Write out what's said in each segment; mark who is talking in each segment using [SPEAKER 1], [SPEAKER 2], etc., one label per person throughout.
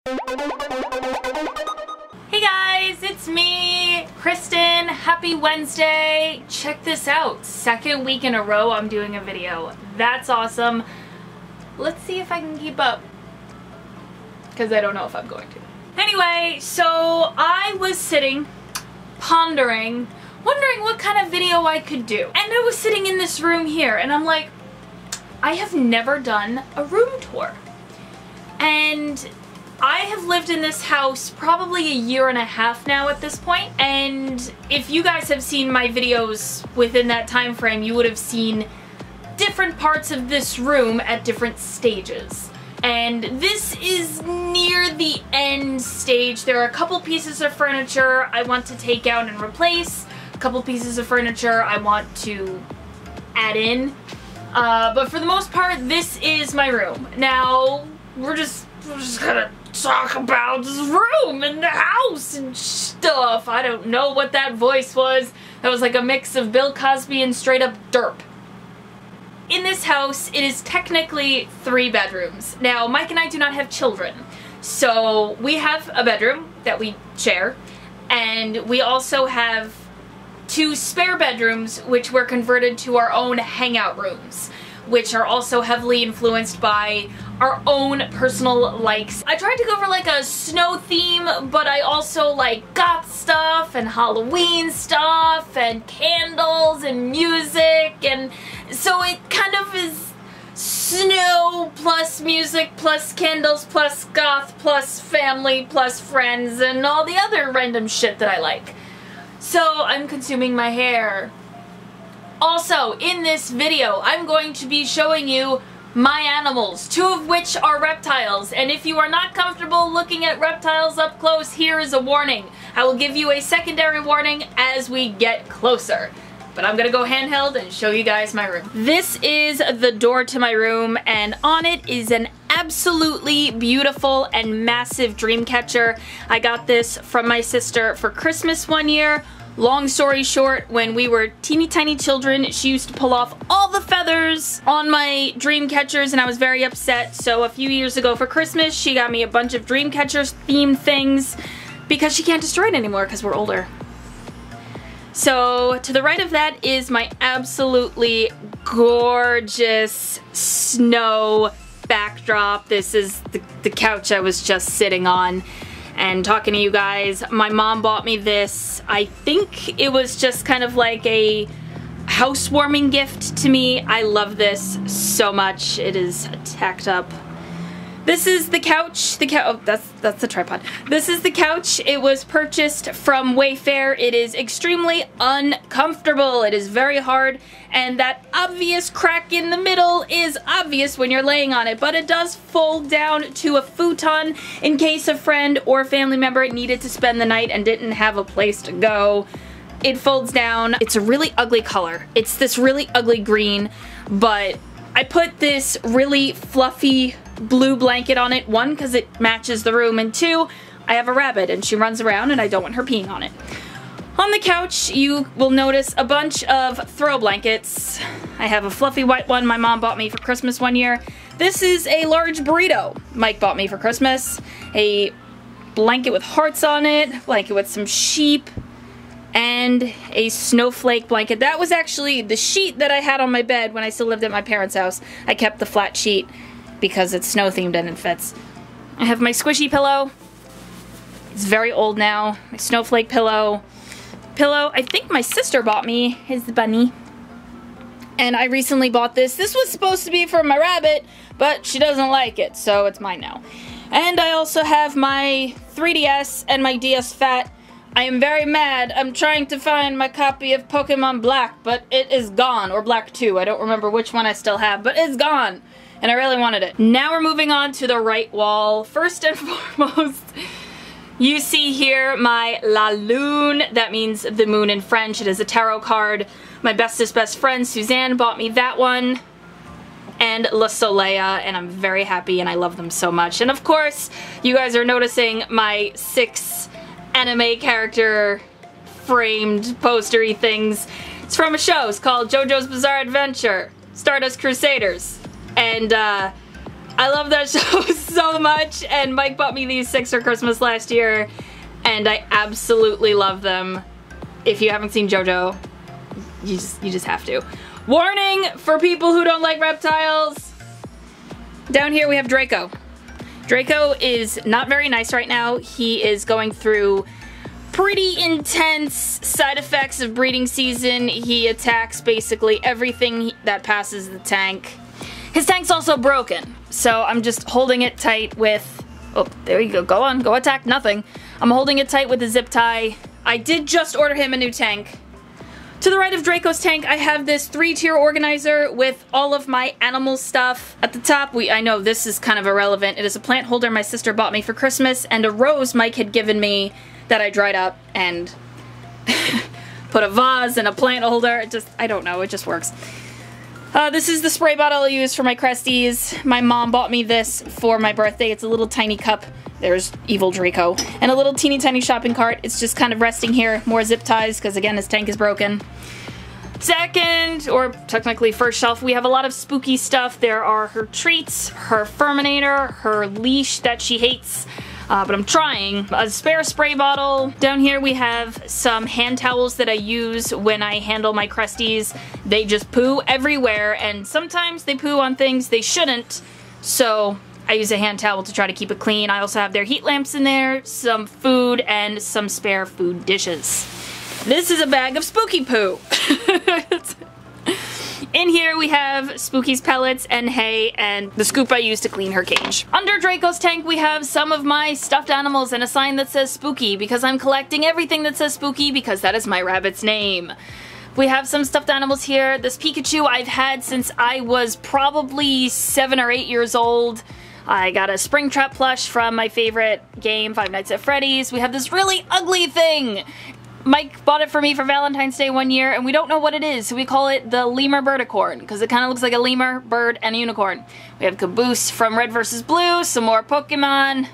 [SPEAKER 1] Hey guys, it's me, Kristen. Happy Wednesday. Check this out. Second week in a row I'm doing a video. That's awesome. Let's see if I can keep up, because I don't know if I'm going to. Anyway, so I was sitting, pondering, wondering what kind of video I could do. And I was sitting in this room here, and I'm like, I have never done a room tour. And I have lived in this house probably a year and a half now at this point, and if you guys have seen my videos within that time frame, you would have seen different parts of this room at different stages. And this is near the end stage. There are a couple pieces of furniture I want to take out and replace, a couple pieces of furniture I want to add in, but for the most part, this is my room. Now, we're just gonna talk about this room and the house and stuff. I don't know what that voice was. That was like a mix of Bill Cosby and straight up derp. In this house, it is technically 3 bedrooms. Now, Mike and I do not have children, so we have a bedroom that we share, and we also have 2 spare bedrooms which were converted to our own hangout rooms, which are also heavily influenced by our own personal likes. I tried to go for like a snow theme, but I also like goth stuff and Halloween stuff and candles and music, and so it kind of is snow plus music plus candles plus goth plus family plus friends and all the other random shit that I like. So I'm consuming my hair. Also, in this video, I'm going to be showing you my animals, 2 of which are reptiles, and if you are not comfortable looking at reptiles up close, here is a warning. I will give you a secondary warning as we get closer. But I'm gonna go handheld and show you guys my room. This is the door to my room, and on it is an absolutely beautiful and massive dream catcher. I got this from my sister for Christmas one year. Long story short, when we were teeny tiny children, she used to pull off all the feathers on my dream catchers, and I was very upset. So a few years ago for Christmas, she got me a bunch of dream catchers themed things because she can't destroy it anymore because we're older. So to the right of that is my absolutely gorgeous snow backdrop. This is the couch I was just sitting on and talking to you guys. My mom bought me this. I think it was just kind of like a housewarming gift to me. I love this so much. It is tacked up. This is the couch. Oh, that's the tripod. This is the couch. It was purchased from Wayfair. It is extremely uncomfortable. It is very hard, and that obvious crack in the middle is obvious when you're laying on it, but it does fold down to a futon in case a friend or family member needed to spend the night and didn't have a place to go. It folds down. It's a really ugly color. It's this really ugly green, but I put this really fluffy blue blanket on it, 1, because it matches the room, and 2, I have a rabbit and she runs around and I don't want her peeing on it. On the couch, you will notice a bunch of throw blankets. I have a fluffy white one my mom bought me for Christmas one year. This is a large burrito Mike bought me for Christmas. A blanket with hearts on it, blanket with some sheep, and a snowflake blanket. That was actually the sheet that I had on my bed when I still lived at my parents' house. I kept the flat sheet because it's snow themed and it fits. I have my squishy pillow. It's very old now. My snowflake pillow. I think my sister bought me is the bunny. And I recently bought this. This was supposed to be for my rabbit, but she doesn't like it, so it's mine now. And I also have my 3DS and my DS Fat. I am very mad. I'm trying to find my copy of Pokemon Black, but it is gone. Or Black 2. I don't remember which one I still have, but it's gone. And I really wanted it. Now we're moving on to the right wall. First and foremost, you see here my La Lune. That means the moon in French. It is a tarot card. My bestest best friend, Suzanne, bought me that one. And Le Soleil, and I'm very happy and I love them so much. And of course, you guys are noticing my 6 anime character framed postery things. It's from a show. It's called JoJo's Bizarre Adventure, Stardust Crusaders. And I love that show so much, and Mike bought me these 6 for Christmas last year, and I absolutely love them. If you haven't seen JoJo, you just have to. Warning for people who don't like reptiles. Down here we have Draco. Draco is not very nice right now. He is going through pretty intense side effects of breeding season. He attacks basically everything that passes the tank. His tank's also broken, so I'm just holding it tight with, oh, there you go, go on, go attack nothing. I'm holding it tight with a zip tie. I did just order him a new tank. To the right of Draco's tank, I have this 3-tier organizer with all of my animal stuff. At the top, I know this is kind of irrelevant. It is a plant holder my sister bought me for Christmas, and a rose Mike had given me that I dried up and put a vase and a plant holder. I don't know, it just works. This is the spray bottle I use for my Cresties. My mom bought me this for my birthday. It's a little tiny cup. There's evil Draco. And a little teeny tiny shopping cart. It's just kind of resting here. More zip ties, because again, his tank is broken. Second, or technically first shelf, we have a lot of spooky stuff. There are her treats, her Furminator, her leash that she hates, but I'm trying. A spare spray bottle. Down here we have some hand towels that I use when I handle my Cresties. They just poo everywhere, and sometimes they poo on things they shouldn't, so I use a hand towel to try to keep it clean. I also have their heat lamps in there, some food, and some spare food dishes. This is a bag of spooky poo. In here we have Spooky's pellets and hay and the scoop I use to clean her cage. Under Draco's tank we have some of my stuffed animals and a sign that says Spooky, because I'm collecting everything that says Spooky because that is my rabbit's name. We have some stuffed animals here. This Pikachu I've had since I was probably 7 or 8 years old. I got a Springtrap plush from my favorite game, Five Nights at Freddy's. We have this really ugly thing. Mike bought it for me for Valentine's Day one year, and we don't know what it is, so we call it the Lemur Birdicorn, because it kind of looks like a lemur, bird, and a unicorn. We have Caboose from Red vs. Blue, some more Pokemon,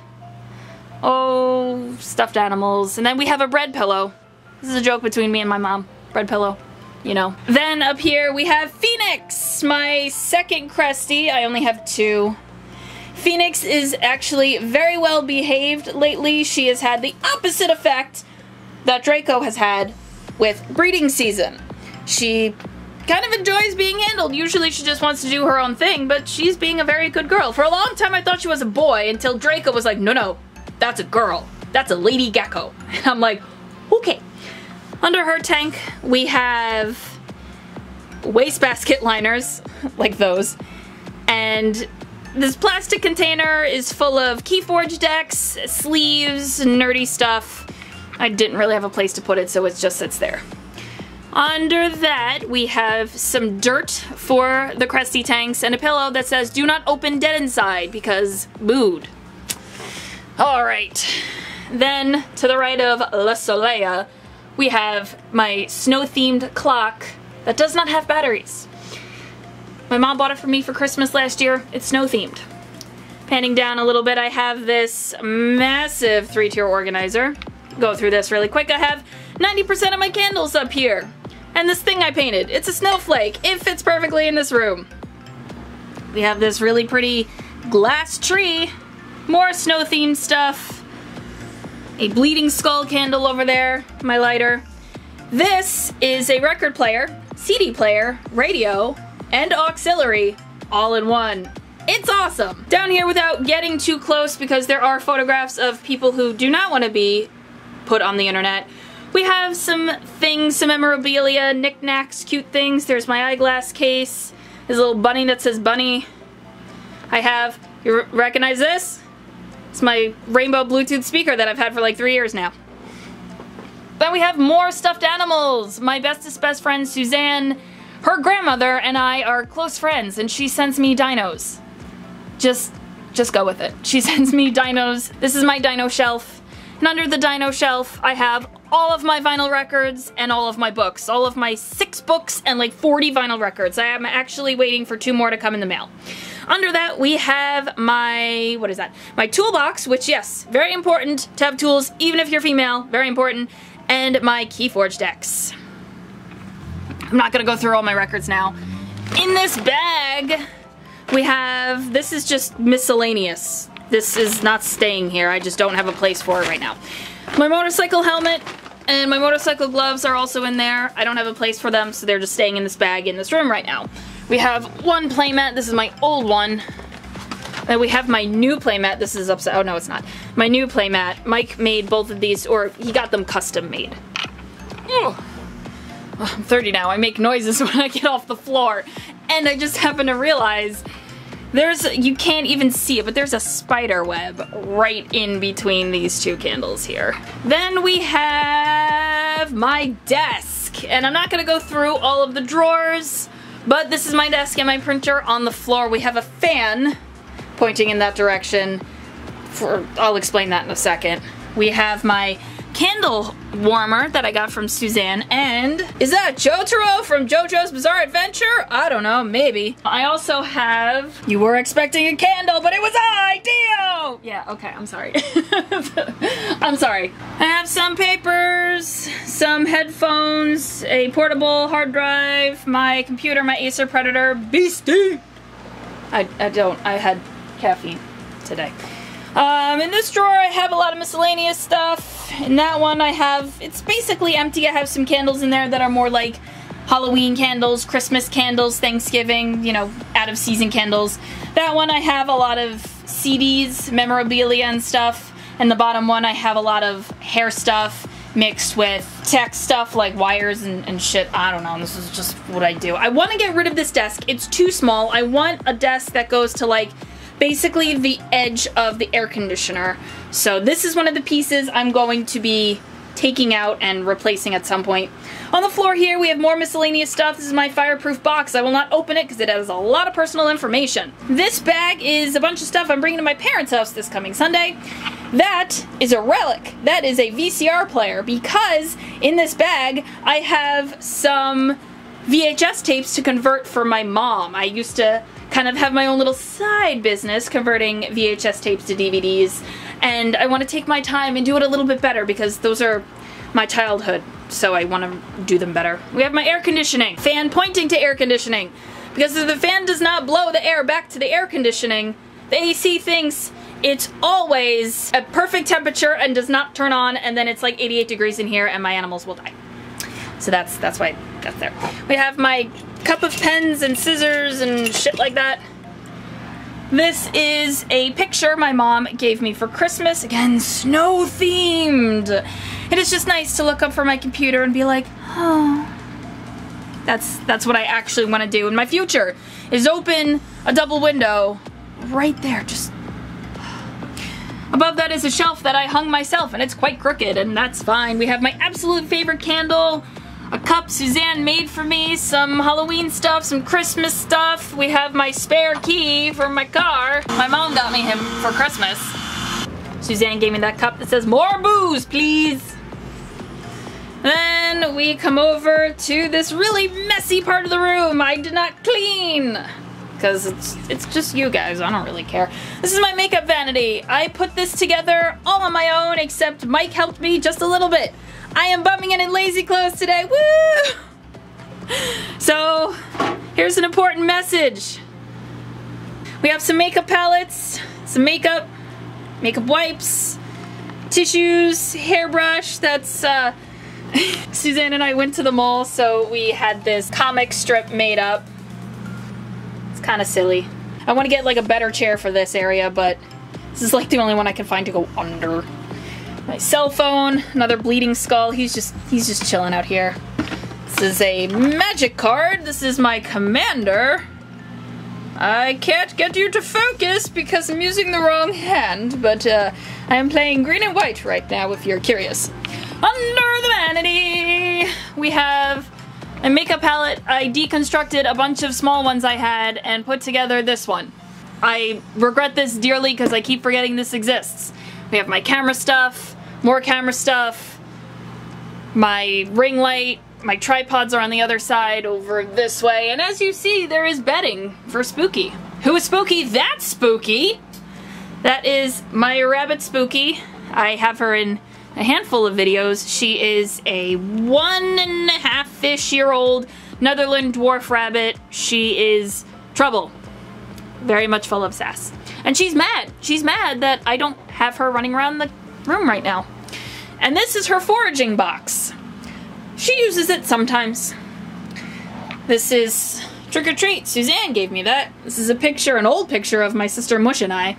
[SPEAKER 1] oh, stuffed animals, and then we have a bread pillow. This is a joke between me and my mom. Bread pillow, you know. Then up here we have Phoenix, my second Crestie. I only have 2. Phoenix is actually very well behaved lately. She has had the opposite effect that Draco has had with breeding season. She kind of enjoys being handled. Usually she just wants to do her own thing, but she's being a very good girl. For a long time I thought she was a boy until Draco was like, no, that's a girl. That's a lady gecko. And I'm like, okay. Under her tank we have wastebasket liners, like those, and this plastic container is full of Keyforge decks, sleeves, nerdy stuff. I didn't really have a place to put it, so it just sits there. Under that, we have some dirt for the Crestie tanks and a pillow that says, "Do not open dead inside," because mood. Alright. Then, to the right of La Solea, we have my snow-themed clock that does not have batteries. My mom bought it for me for Christmas last year. It's snow-themed. Panning down a little bit, I have this massive 3-tier organizer. Go through this really quick. I have 90% of my candles up here. And this thing I painted. It's a snowflake. It fits perfectly in this room. We have this really pretty glass tree. More snow-themed stuff. A bleeding skull candle over there. My lighter. This is a record player, CD player, radio, and auxiliary all in one. It's awesome! Down here, without getting too close because there are photographs of people who do not want to be put on the internet, we have some things, some memorabilia, knickknacks, cute things. There's my eyeglass case. There's a little bunny that says bunny. I have, you recognize this? It's my rainbow Bluetooth speaker that I've had for like 3 years now. Then we have more stuffed animals. My bestest best friend Suzanne, her grandmother and I are close friends, and she sends me dinos. Just go with it. She sends me dinos. This is my dino shelf. And under the dino shelf, I have all of my vinyl records and all of my books. All of my 6 books and like 40 vinyl records. I am actually waiting for 2 more to come in the mail. Under that, we have my, what is that? My toolbox, which yes, very important to have tools, even if you're female, very important. And my Keyforge decks. I'm not gonna go through all my records now. In this bag, We have, this is just miscellaneous. This is not staying here. I just don't have a place for it right now. My motorcycle helmet and my motorcycle gloves are also in there. I don't have a place for them, so they're just staying in this bag in this room right now. We have one playmat. This is my old one. And we have my new playmat. This is upside, oh no it's not. My new playmat. Mike made both of these, or he got them custom made. Oh, I'm 30 now. I make noises when I get off the floor. And I just happened to realize you can't even see it, but there's a spider web right in between these two candles here. Then we have my desk. And I'm not gonna go through all of the drawers, but this is my desk and my printer. On the floor we have a fan pointing in that direction. I'll explain that in a second. We have my candle warmer that I got from Suzanne, and is that Jotaro from JoJo's Bizarre Adventure? I don't know, maybe. I also have, you were expecting a candle, but it was I, Dio! Yeah, okay, I'm sorry. I'm sorry. I have some papers, some headphones, a portable hard drive, my computer, my Acer Predator Beastie. I had caffeine today. In this drawer I have a lot of miscellaneous stuff. In that one I have, it's basically empty. I have some candles in there that are more like Halloween candles, Christmas candles, Thanksgiving, you know, out of season candles. That one I have a lot of CDs, memorabilia and stuff. And the bottom one I have a lot of hair stuff mixed with tech stuff like wires and shit. I don't know, this is just what I do. I want to get rid of this desk. It's too small. I want a desk that goes to like basically the edge of the air conditioner. So this is one of the pieces I'm going to be taking out and replacing at some point. On the floor here we have more miscellaneous stuff. This is my fireproof box. I will not open it because it has a lot of personal information. This bag is a bunch of stuff I'm bringing to my parents' house this coming Sunday. That is a relic. That is a VCR player, because in this bag I have some VHS tapes to convert for my mom. I used to kind of have my own little side business converting VHS tapes to DVDs, and I want to take my time and do it a little bit better because those are my childhood, so I want to do them better. We have my air conditioning. Fan pointing to air conditioning, because if the fan does not blow the air back to the air conditioning, the AC thinks it's always at perfect temperature and does not turn on, and then it's like 88 degrees in here and my animals will die. So that's why that's there. We have my cup of pens and scissors and shit like that. This is a picture my mom gave me for Christmas. Again, snow themed. It is just nice to look up from my computer and be like, oh. That's what I actually want to do in my future, is open a double window right there. Just above that is a shelf that I hung myself, and it's quite crooked, and that's fine. We have my absolute favorite candle, a cup Suzanne made for me, some Halloween stuff, some Christmas stuff. We have my spare key for my car. My mom got me him for Christmas. Suzanne gave me that cup that says, "More booze, please." Then we come over to this really messy part of the room I did not clean, because it's just you guys, I don't really care. This is my makeup vanity. I put this together all on my own, except Mike helped me just a little bit. I am bumming it in lazy clothes today, woo! So, here's an important message. We have some makeup palettes, some makeup wipes, tissues, hairbrush. That's, Suzanne and I went to the mall, so we had this comic strip made up. It's kind of silly. I want to get like a better chair for this area, but this is like the only one I can find to go under. My cell phone, another bleeding skull. He's just chilling out here. This is a magic card. This is my commander. I can't get you to focus because I'm using the wrong hand, but I am playing green and white right now if you're curious. Under the vanity, we have a makeup palette. I deconstructed a bunch of small ones I had and put together this one. I regret this dearly because I keep forgetting this exists. We have my camera stuff, more camera stuff, my ring light, my tripods are on the other side over this way, and as you see, there is bedding for Spooky. Who is Spooky? That's Spooky! That is my rabbit Spooky. I have her in a handful of videos. She is a 1.5-ish year old Netherland dwarf rabbit. She is trouble. very much full of sass. And she's mad. She's mad that I don't have her running around the room right now. And this is her foraging box. She uses it sometimes. This is Trick or Treat. Suzanne gave me that. This is a picture, an old picture of my sister Mush and I.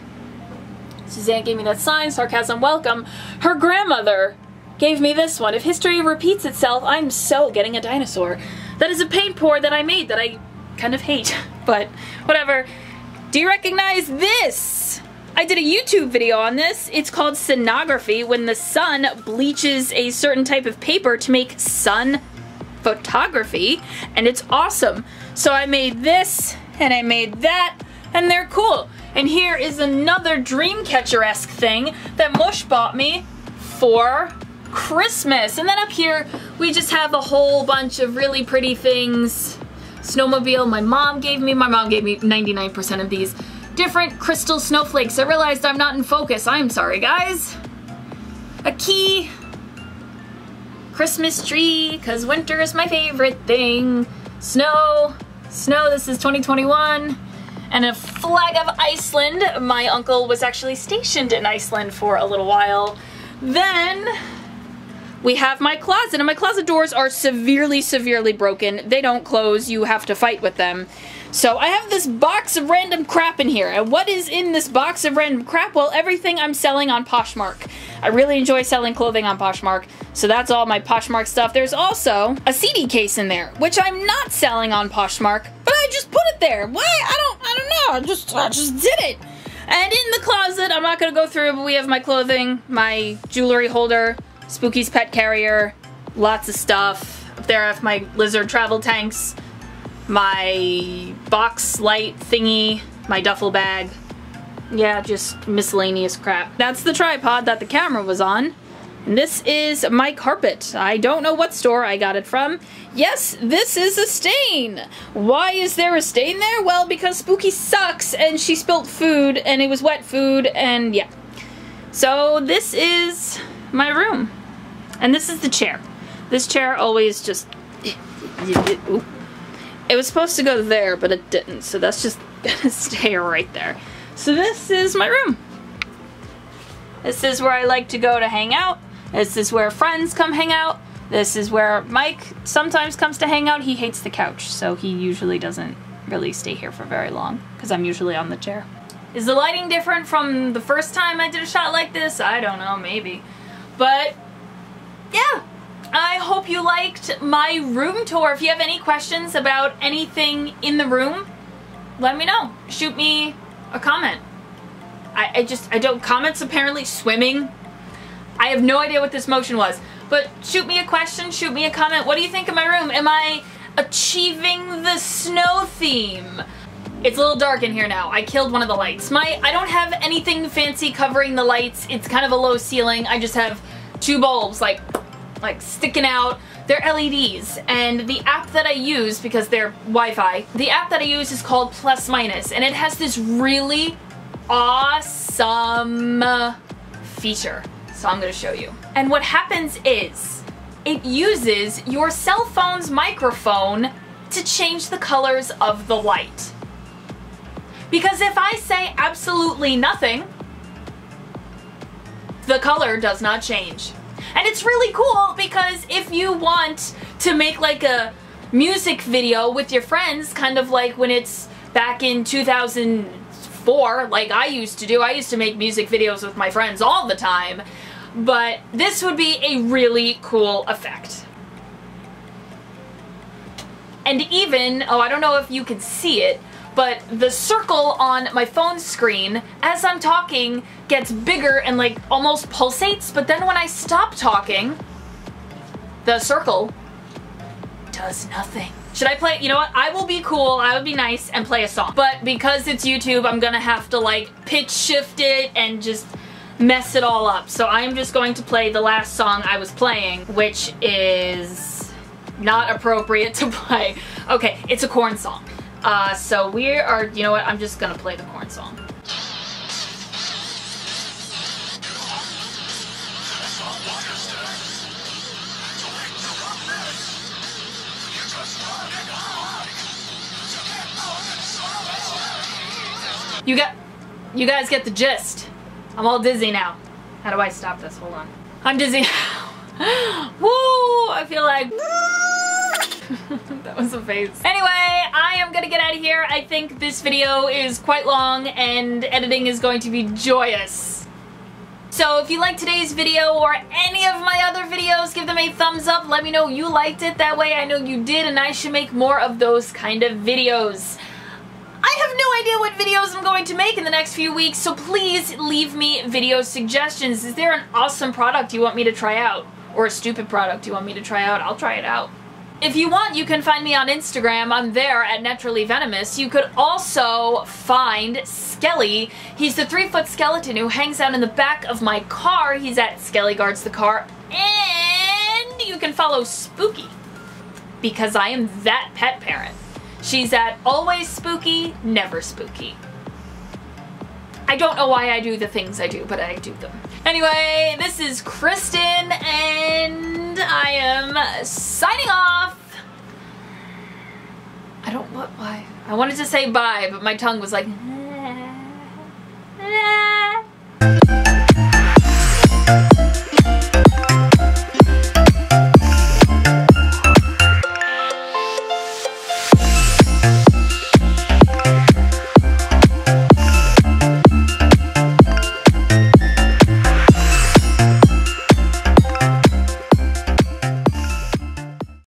[SPEAKER 1] Suzanne gave me that sign, sarcasm welcome. Her grandmother gave me this one. If history repeats itself, I'm so getting a dinosaur. That is a paint pour that I made that I kind of hate, but whatever. Do you recognize this? I did a YouTube video on this. It's called Sonography, when the sun bleaches a certain type of paper to make sun photography, and it's awesome. So I made this, and I made that, and they're cool. And here is another Dreamcatcher-esque thing that Mush bought me for Christmas. And then up here, we just have a whole bunch of really pretty things. Snowmobile, my mom gave me 99% of these. Different crystal snowflakes. I realized I'm not in focus. I'm sorry, guys. A key. Christmas tree, because winter is my favorite thing. Snow. Snow, this is 2021. And a flag of Iceland. My uncle was actually stationed in Iceland for a little while. Then we have my closet, and my closet doors are severely, severely broken. They don't close. You have to fight with them. So I have this box of random crap in here. And what is in this box of random crap? Well, everything I'm selling on Poshmark. I really enjoy selling clothing on Poshmark, so that's all my Poshmark stuff. There's also a CD case in there, which I'm not selling on Poshmark, but I just put it there. Why? I don't know. I just did it. And in the closet, I'm not gonna go through, but we have my clothing, my jewelry holder, Spooky's pet carrier, lots of stuff. Up there I have my lizard travel tanks, my box light thingy, my duffel bag. Yeah, just miscellaneous crap. That's the tripod that the camera was on. And this is my carpet. I don't know what store I got it from. Yes, this is a stain. Why is there a stain there? Well, because Spooky sucks and she spilled food and it was wet food and yeah. So this is my room. And this is the chair. This chair always just... Ooh. It was supposed to go there, but it didn't, so that's just gonna stay right there. So this is my room. This is where I like to go to hang out. This is where friends come hang out. This is where Mike sometimes comes to hang out. He hates the couch, so he usually doesn't really stay here for very long, because I'm usually on the chair. Is the lighting different from the first time I did a shot like this? I don't know, maybe. But, yeah. I hope you liked my room tour. If you have any questions about anything in the room, let me know. Shoot me a comment. I don't, comments apparently swimming. I have no idea what this motion was, but shoot me a question, shoot me a comment. What do you think of my room? Am I achieving the snow theme? It's a little dark in here now. I killed one of the lights. I don't have anything fancy covering the lights. It's kind of a low ceiling. I just have two bulbs like sticking out. They're LEDs, and the app that I use, because they're Wi-Fi, the app that I use is called Plus Minus, and it has this really awesome feature. So I'm gonna show you. And what happens is, it uses your cell phone's microphone to change the colors of the light. Because if I say absolutely nothing, the color does not change. And it's really cool because if you want to make like a music video with your friends, kind of like when it's back in 2004, like I used to do. I used to make music videos with my friends all the time. But this would be a really cool effect. And even, oh, I don't know if you can see it, but the circle on my phone screen, as I'm talking, gets bigger and like almost pulsates, but then when I stop talking, the circle does nothing. Should I play, you know what, I will be cool, I will be nice and play a song. But because it's YouTube, I'm gonna have to like pitch shift it and just mess it all up. So I'm just going to play the last song I was playing, which is not appropriate to play. Okay, it's a Korn song. So we are, you know what, I'm just gonna play the Korn song. You guys get the gist. I'm all dizzy now. How do I stop this? Hold on. I'm dizzy now. Woo! I feel like that was a face. Anyway, I am gonna get out of here. I think this video is quite long and editing is going to be joyous. So if you liked today's video or any of my other videos, give them a thumbs up. Let me know you liked it. That way I know you did, and I should make more of those kind of videos. I have no idea what videos I'm going to make in the next few weeks, so please leave me video suggestions. Is there an awesome product you want me to try out? Or a stupid product you want me to try out? I'll try it out. If you want, you can find me on Instagram. I'm there at Naturally Venomous. You could also find Skelly. He's the 3-foot skeleton who hangs out in the back of my car. He's at Skelly Guards the Car. And you can follow Spooky, because I am that pet parent. She's at Always Spooky, Never Spooky. I don't know why I do the things I do, but I do them. Anyway, this is Kristen, and I am signing off. Why? I wanted to say bye, but my tongue was like...